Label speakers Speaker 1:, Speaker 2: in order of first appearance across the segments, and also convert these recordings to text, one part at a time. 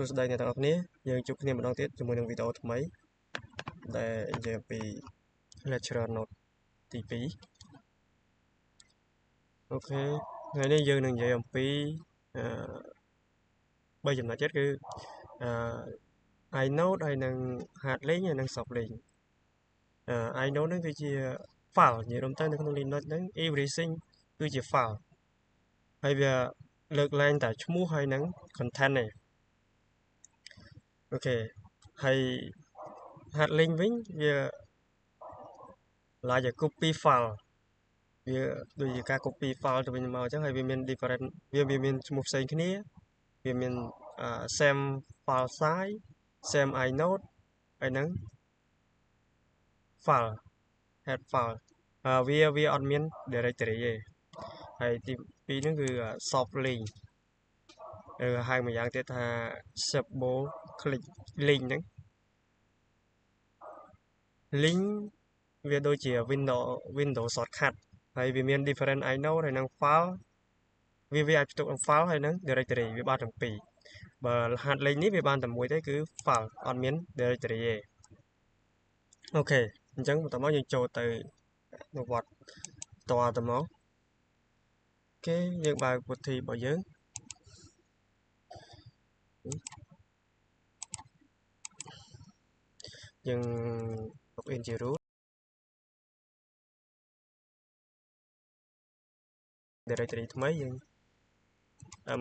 Speaker 1: សួស្តីអ្នកទាំងអស់គ្នាយើងជួបគ្នាម្ដងទៀតជាមួយនឹងវីដេអូថ្មីដែលនិយាយអំពី lecture note ទី2អូខេថ្ងៃនេះយើងនឹងនិយាយអំពី3ចំណុចទៀតគឺiNode ហើយនឹង hard link ហើយនឹង soft link iNode ហ្នឹងគឺជា file និយាយរួមទៅនៅក្នុង Linux ហ្នឹង everything គឺជា file ហើយវាលើកឡើងតែឈ្មោះហើយនឹង content ទេអូខេហើយ hard link វិញវាឡាយ copy file វាដូចជាការ copy file ទៅវិញមកអញ្ចឹងហើយវាមាន different វាមានឈ្មោះផ្សេងគ្នាវាមានsame file size same inode ហើយនឹង file head file វាអត់មាន directory ទេហើយទី2ហ្នឹងគឺ soft link ហៅមួយយ៉ាងទៀតថា sebo click link ហ្នឹង link វាដូចជា window shortcut ហើយវាមាន different inode ហើយនឹង file វាអាចផ្ទុកនឹង file ហើយនឹង directory វាបានទាំងពីរបើ hard link នេះវាបានតែមួយទេគឺ file អត់មាន directory ទេអូខេអញ្ចឹងបន្តមកយើងចូលទៅអនុវត្តតទៅមកអូខេយើងបើកពុទ្ធីរបស់យើងយើង login ជា root directory ថ្មីយើង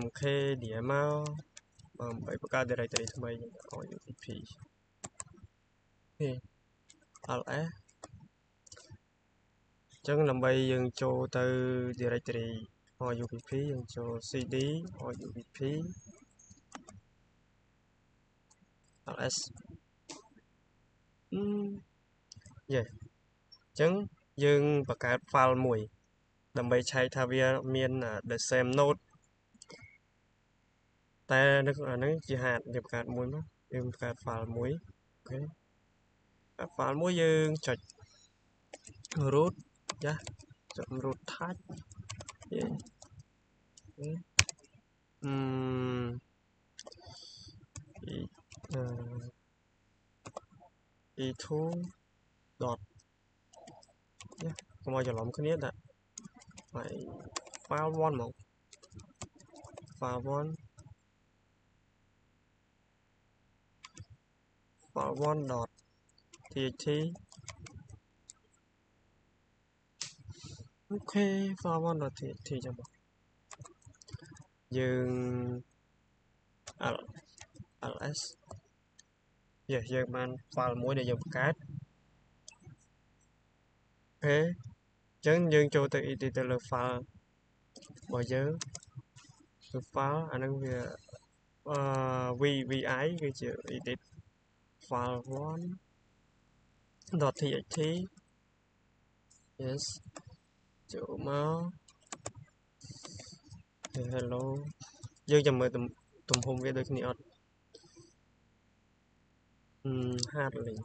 Speaker 1: mkdir មកដើម្បីបង្កើត directory ថ្មីយើងឲ្យ upp នេះ ls អញ្ចឹងដើម្បីយើងចូលទៅ directory ឲ្យ upp យើងចូល cd ឲ្យ upp ls យេអញ្ចឹងយើងបង្កើត file មួយដើម្បីឆែកថាវាមាន the same node តែនៅអាហ្នឹងជាហាតយើងបង្កើតមួយមកយើងបង្កើត file មួយអូខេ file មួយយើងចុច root ចាចុច root touch e2 dot កុំឲ្យច្រឡំគ្នាដាក់ file 1មក file 1 file 1 dot txt អូខេ file 1 dot txt ចាំមកយើង ls យើងបាន file មួយដែលយើងបង្កើតអូខេអញ្ចឹងយើងចូលទៅ edit ទៅលើ file របស់យើងគឺ file អាហ្នឹងវាvi គឺជា edit file 1 .txt yes ចូលមក hello យើងចាំមើលទំហំវាដូចគ្នាអត់hard link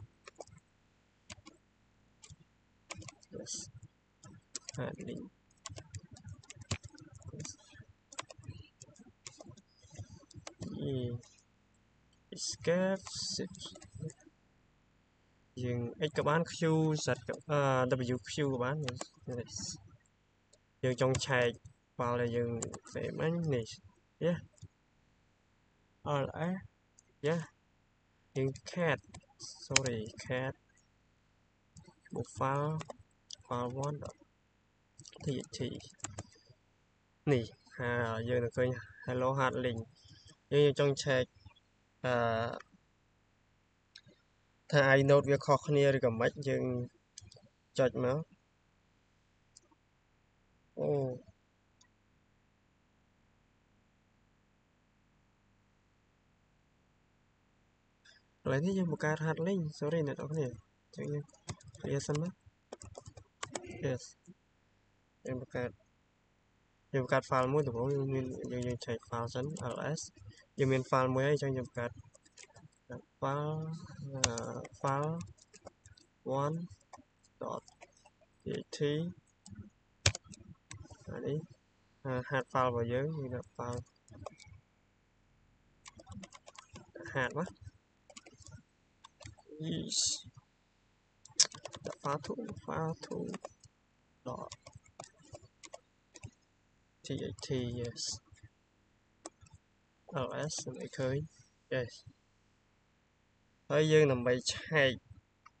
Speaker 1: yes hard link escape យើង x ក៏បាន q z w q ក៏បានយើងចង់ឆែក file ដែលយើងផ្សេងមិញនេះយេ ls យេយើង cat sorry cat file 1 txt នេះយើងនឹងឃើញ hello hard link យើងចង់ឆែកថា inode វាខុសគ្នាឬក៏មិនយើងចុចមកអូឥឡូវនេះយើងបង្កើត hard link sorry អ្នកនរគ្នាអញ្ចឹងយើង clear សិនមក yes យើងបង្កើត file មួយដំបូងយើងឆែក file សិន ls យើងមាន file មួយហើយអញ្ចឹងយើងបង្កើត file 1 dot txt នេះhard file របស់យើងដាក់ file hạt quá yes. Phá thủ đó THT yes LS mấy khơi yes ហើយយើងដើម្បីឆែក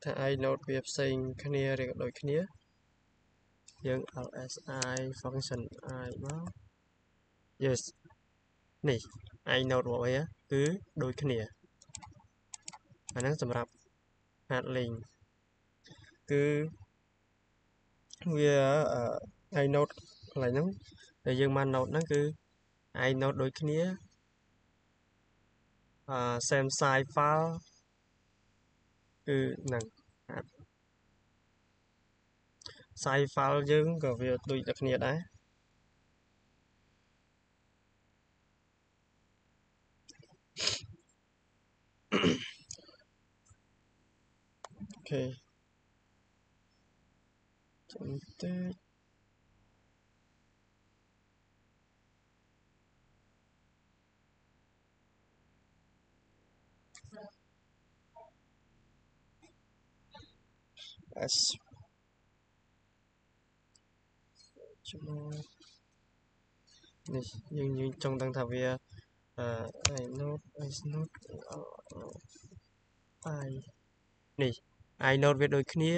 Speaker 1: ថា inode វាផ្សេងគ្នាឬក៏ដូចគ្នាយើង LSI function I មក yes នេះ inode របស់វាគឺដូចគ្នាអាហ្នឹងសម្រាប់ហាត់លេងគឺវា inode កន្លែងហ្នឹងដែលយើងបាន note ហ្នឹងគឺ inode ដូចគ្នាsame size file គឺហ្នឹង size file យើងក៏វាដូចតែគ្នាដែរអូខេចាំតិចS នេះយើងចង់ដឹងថាវាinode isnode I នេះ inode វាដូចគ្នា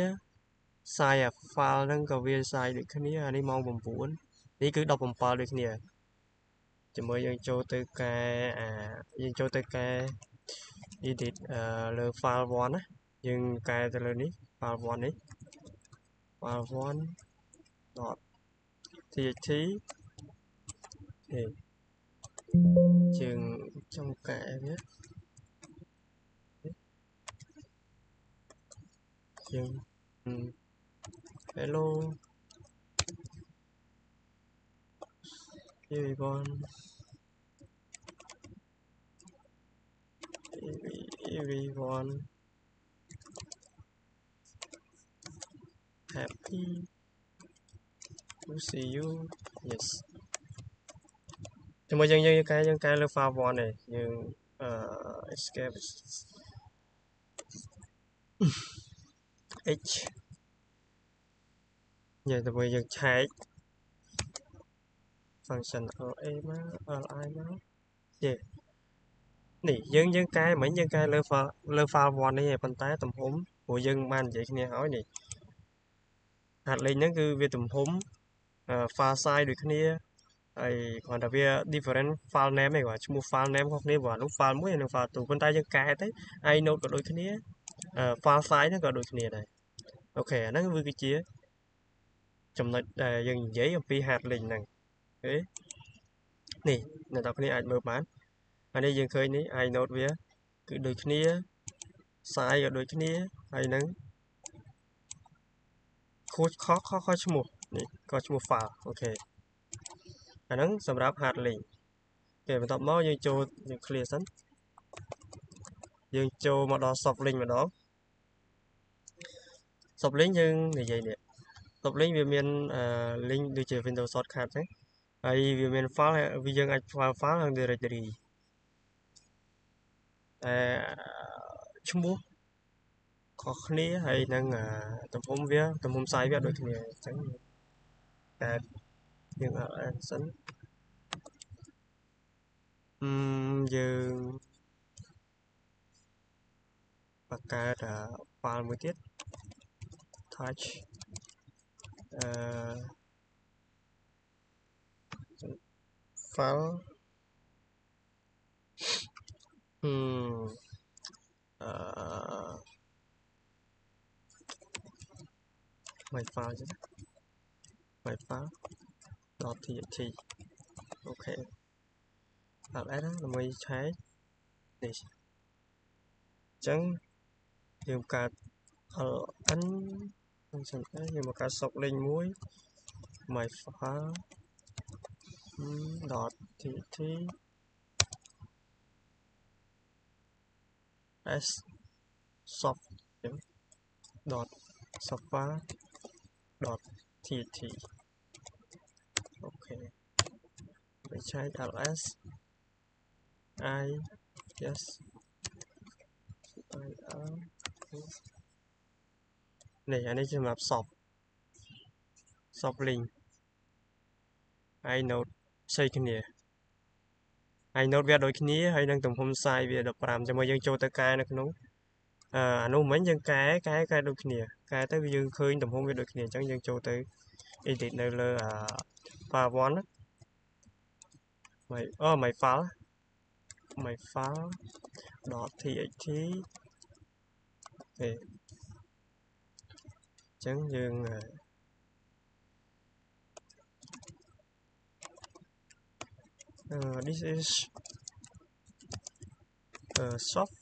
Speaker 1: size file ហ្នឹងក៏វា size ដូចគ្នាអានេះម៉ោង9នេះគឺ17ដូចគ្នាជាមួយយើងចូលទៅកែយើងចូលទៅកែ edit លើ file 1ណាយើងកែទៅលើនេះ file 1នេះ file 1 .txt យើងចង់កែវាយើង hello everyone happy to see you yes ជាមួយយើងកែលើ file 1នេះយើងescape h យើងជាមួយយើងឆែក function LA មក LI មកយេនេះយើងកែមិញយើងកែលើ file 1នេះឯងប៉ុន្តែទំហំព្រោះយើងបាននិយាយគ្នាហើយនេះហាត់លេងហ្នឹងគឺវាទំហំ file size ដូចគ្នាហើយគ្រាន់តែវា different file name ឯងគាត់ឈ្មោះ file name ខុសគ្នាព្រោះអានោះ file 1និង file 2ប៉ុន្តែយើងកែទៅ inode ក៏ដូចគ្នា file size ហ្នឹងក៏ដូចគ្នាដែរអូខេអាហ្នឹងវាគឺជាចំណុចដែលយើងនិយាយអំពី hard link ហ្នឹងអូខេនេះអ្នកនរគ្នាអាចមើលបានអានេះយើងឃើញនេះ inode វាគឺដូចគ្នា size ក៏ដូចគ្នាហើយនឹងខុសឈ្មោះនេះក៏ឈ្មោះ file អូខេអាហ្នឹងសម្រាប់ hard link គេបន្ទាប់មកយើងចូលយើង clear សិនយើងចូលមកដល់ soft link ម្ដង soft link យើងនិយាយនេះ soft link វាមាន link ដូចជា Windows shortcut ហ្នឹងហើយវាមាន file វាយើងអាច file និង directory តែឈ្មោះខុសគ្នាហើយនឹងទំហំវាទំហំ size វាដូចគ្នាអញ្ចឹងតែយើងសិនយើងបង្កើត file មួយទៀត touch file my file chứ my file .txt អូខេដល់ឯហ្នឹងដើម្បីឆែកនេះអញ្ចឹងយើងបង្កើត ln function យើងបង្កើត soft link មួយ my file .txt s soft .softfile .txt អូខេไปใช้ ls I yes này anh ấy chỉ làm sọp link I note ផ្សេងគ្នា I note វាដូចគ្នាហើយនឹងទំហំ size វា15ជាមួយយើងចូលទៅកែនៅក្នុងអានោះមិញយើងកែដូចគ្នាកែទៅយើងឃើញទំហំវាដូចគ្នាអញ្ចឹងយើងចូលទៅ edit នៅលើfile 1 my file .txt ទេអញ្ចឹងយើងthis is soft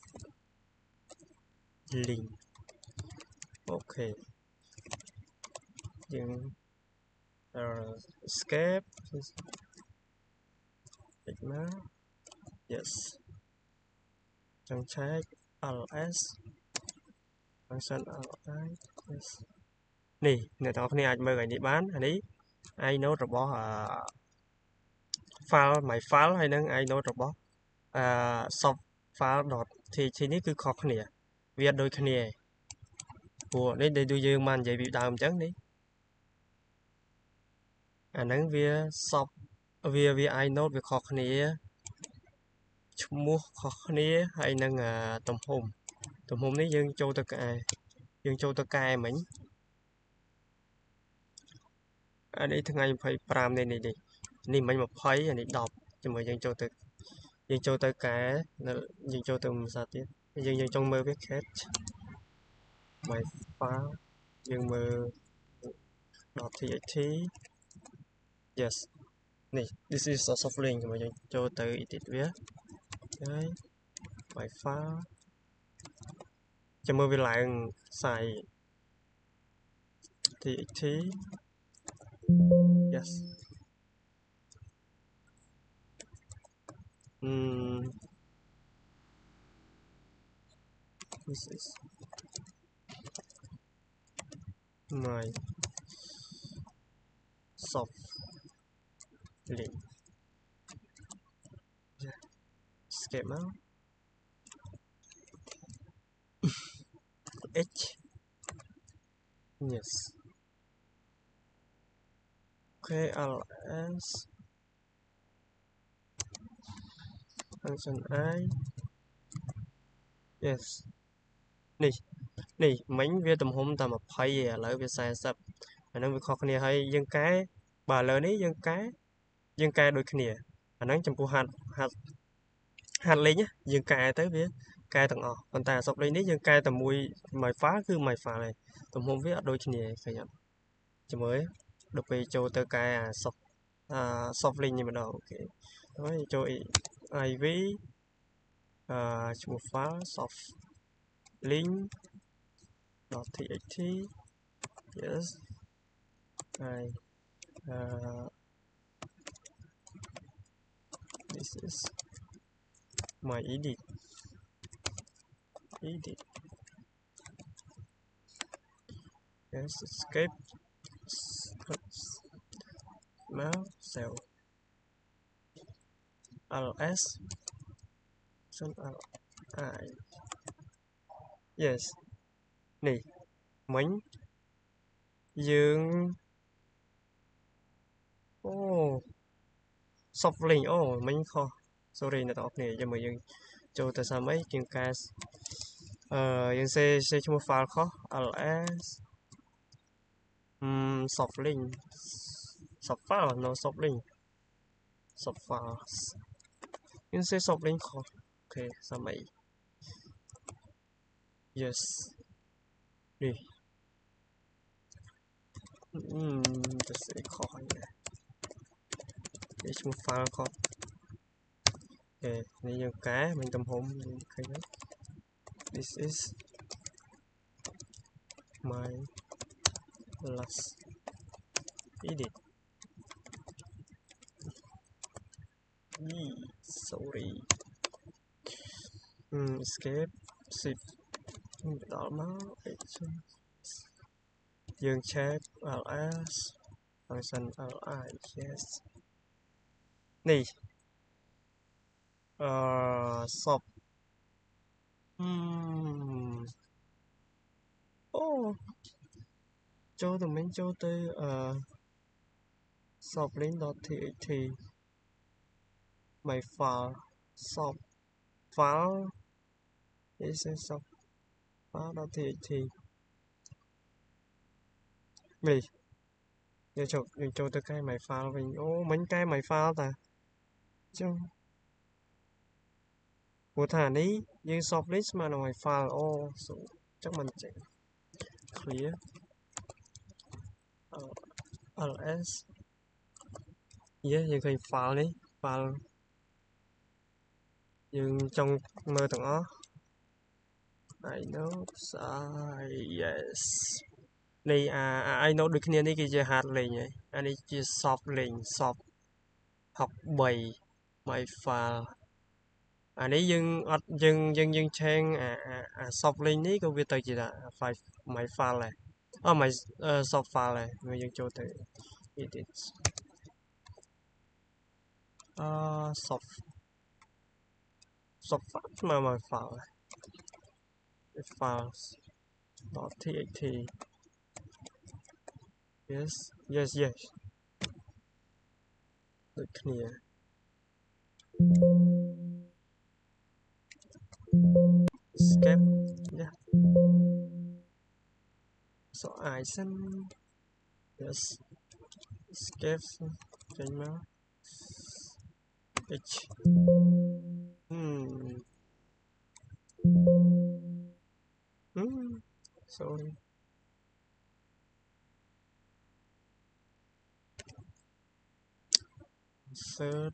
Speaker 1: link okay យើង escape yes ចឹង check ls function li yes នេះអ្នកទាំងអស់គ្នាអាចមើលឲ្យនេះបានអានេះ inode របស់file my file ហើយនឹង inode របស់soft file.txt នេះគឺខុសគ្នាវាដូចគ្នាព្រោះនេះដូចយើងបាននិយាយពីដើមអញ្ចឹងនេះអាហ្នឹងវា soft វា inode វាខុសគ្នាឈ្មោះខុសគ្នាហើយនឹងទំហំនេះយើងចូលទៅកែមិញអានេះថ្ងៃ25នេះមិញ20អានេះ10ជាមួយយើងចូលទៅកែយើងចូលទៅភាសាទៀតយើងចង់មើលវា catch my file យើងមើល .txt yes នេះ this is a soft link ជាមួយយើងចូលទៅ edit វាហើយ my file ចាំមើលវាឡើង size txt yes this is my soft link yeah. Escape out h yes okay ls function I yes នេះមិញវាទំហំតែ20ឯឥឡូវវា40អាហ្នឹងវាខុសគ្នាហើយយើងកែបើឥឡូវនេះយើងកែដូចគ្នាអាហ្នឹងចំពោះហាត់លេងយើងកែទៅវាកែទាំងអស់ប៉ុន្តែអាសុបលេងនេះយើងកែតែមួយ my file គឺ my file ឯងទំហំវាអត់ដូចគ្នាឃើញអត់ចាំមើលដល់ពេលចូលទៅកែsoft link នេះម្ដងអូខេហើយចូល iv ឈ្មោះ file soft link .txt yes this is my edit yes escape now cell ls I yes នេះមិញយើងsoft link មិញខុស sorry អ្នកទាំងអស់គ្នាចាំមើលយើងចូលទៅសាមីជាងកែយើងសេឈ្មោះ file ខុស ls soft link soft file no soft link soft files យើងសេ soft link ខុសអូខេសាមី yes នេះទៅសេខុសហើយនេះឈ្មោះ file ខុសអូខេនេះយើងកែមិញទំហំឃើញហើយ this is my last edit sorry escape shift ដល់មកយើង check ls function li yes នេះsoft ô cho tụi mình cho tới softling.txt my file soft file is a soft file.txt mì giờ cho tới cái my file mình ô mấy cái my file ta chứ của thả ní nhưng softling mà nó my file ô chắc mình chạy clear ls yeah giờ cái file ní file nhưng trong mơ tụi nó I know yes này I know được kia này cái hạt lệnh này anh ấy chỉ soft lệnh soft học 7 my file anh ấy dừng trang soft lệnh này có việc tới gì là file my file này my soft file này mình dừng cho tới edit soft file mà my file này files .txt yes được kia escape yeah so I send yes escape change now h sorry insert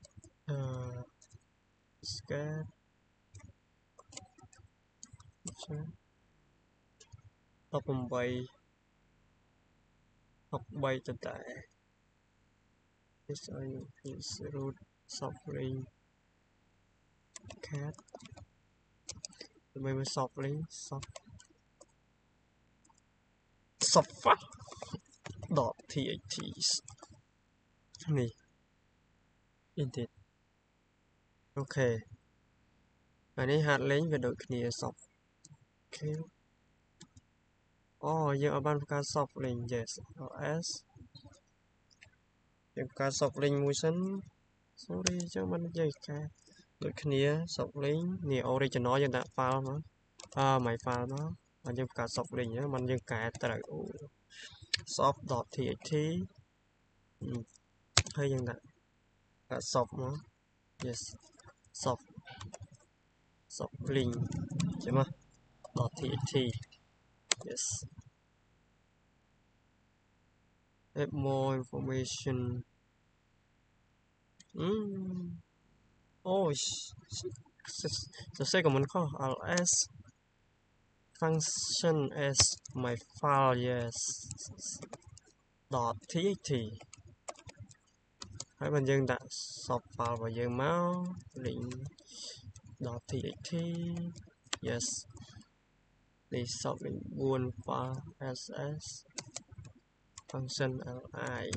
Speaker 1: escape học 7 cho tại this is root software cat maybe software software.txt này edit okอันนี้hạt lính về đội kia soft okay giờ ở ban cá soft link yes os giờ cá soft link mùi sân sorry cho mình dây cá đội kia soft link nè original dân đã file mà mày file nó mà giờ cá soft link nhá mình giờ cá tại soft.txt hơi dân đã cá soft nó yes soft link chứ mà .txt yes add more information the second one called ls function as my file yes .txt hãy mình dừng đặt soft file và dừng máu link .txt yes đi soft link buôn file ss function li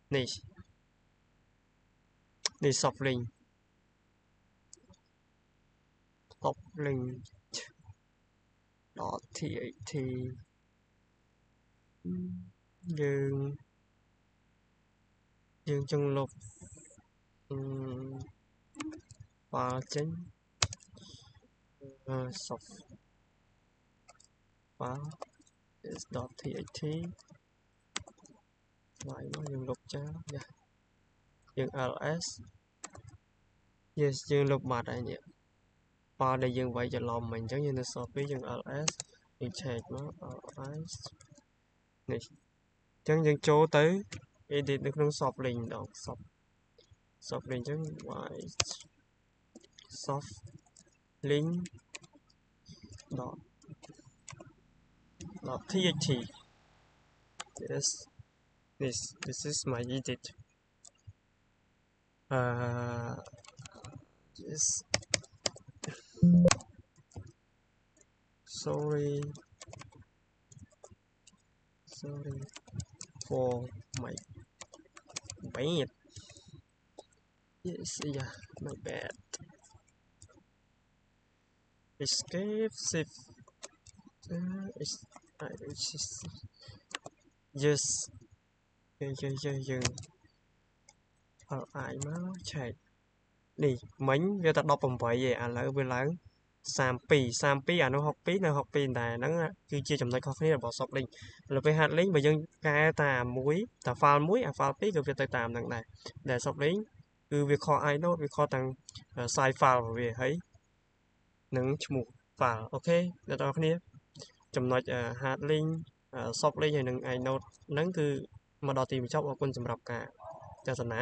Speaker 1: này soft link .txt dương chân lục file chính soft file is .txt lại nó dương lục cho dương ls yes dương lục mặt này nhỉ file đây dương vậy cho lòng mình giống như là so với dương ls dương check nó ls này chẳng dương chỗ tới edit được trong soft link đó soft link chẳng ngoài soft link .txt yes this is my edit yes sorry for my bad yes yeah my bad escape shift yes យើងเอาអាយមកឆែកនេះមិញវាតែ18ឯងឥឡូវវាឡើង32អានោះ62នៅ62ដែរហ្នឹងគឺជាចំណុចខុសគ្នារបស់ soft link លើពេល hard link បើយើងកែតាមួយតា file 1អា file 2ក៏វាទៅតាមហ្នឹងដែរដែល soft link គឺវាខុស inode វាខុសទាំង size file របស់វាហើយនឹងឈ្មោះ file អូខេអ្នកនរគ្នាចំណុច hard link soft link ហើយនឹង inode ហ្នឹងគឺមកដល់ទីបញ្ចប់អរគុណសម្រាប់ការទស្សនា